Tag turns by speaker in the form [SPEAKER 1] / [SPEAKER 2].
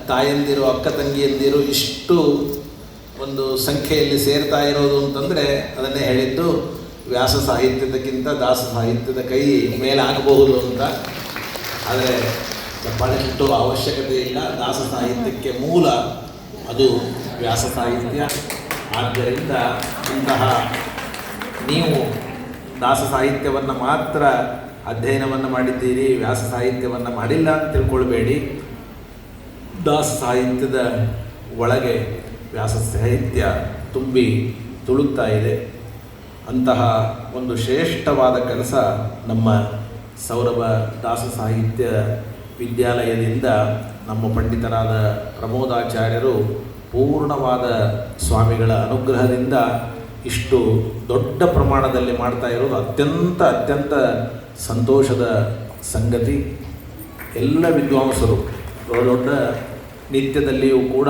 [SPEAKER 1] ತಾಯಂದಿರು, ಅಕ್ಕ ತಂಗಿಯಂದಿರು ಇಷ್ಟು ಒಂದು ಸಂಖ್ಯೆಯಲ್ಲಿ ಸೇರ್ತಾ ಇರೋದು ಅಂತಂದರೆ ಅದನ್ನೇ ಹೇಳಿದ್ದು, ವ್ಯಾಸ ಸಾಹಿತ್ಯದಕ್ಕಿಂತ ದಾಸ ಸಾಹಿತ್ಯದ ಕೈ ಮೇಲಾಗಬಹುದು ಅಂತ. ಆದರೆ ಚಪ್ಪಾಳೆ ಮುಟ್ಟುವ ಅವಶ್ಯಕತೆ ಇಲ್ಲ. ದಾಸ ಸಾಹಿತ್ಯಕ್ಕೆ ಮೂಲ ಅದು ವ್ಯಾಸ ಸಾಹಿತ್ಯ. ಆದ್ದರಿಂದ ಇಂತಹ ನೀವು ದಾಸ ಸಾಹಿತ್ಯವನ್ನು ಮಾತ್ರ ಅಧ್ಯಯನವನ್ನು ಮಾಡಿದ್ದೀರಿ, ವ್ಯಾಸ ಸಾಹಿತ್ಯವನ್ನು ಮಾಡಿಲ್ಲ ಅಂತ ತಿಳ್ಕೊಳ್ಬೇಡಿ. ದಾಸ ಸಾಹಿತ್ಯದ ಒಳಗೆ ವ್ಯಾಸ ಸಾಹಿತ್ಯ ತುಂಬಿ ತುಳುಕ್ತಾ ಇದೆ. ಅಂತಹ ಒಂದು ಶ್ರೇಷ್ಠವಾದ ಕೆಲಸ ನಮ್ಮ ಸೌರಭ ದಾಸ ಸಾಹಿತ್ಯ ವಿದ್ಯಾಲಯದಿಂದ ನಮ್ಮ ಪಂಡಿತರಾದ ಪ್ರಮೋದಾಚಾರ್ಯರು ಪೂರ್ಣವಾದ ಸ್ವಾಮಿಗಳ ಅನುಗ್ರಹದಿಂದ ಇಷ್ಟು ದೊಡ್ಡ ಪ್ರಮಾಣದಲ್ಲಿ ಮಾಡ್ತಾ ಇರೋದು ಅತ್ಯಂತ ಸಂತೋಷದ ಸಂಗತಿ. ಎಲ್ಲ ವಿದ್ವಾಂಸರು ದೊಡ್ಡ ನಿತ್ಯದಲ್ಲಿಯೂ ಕೂಡ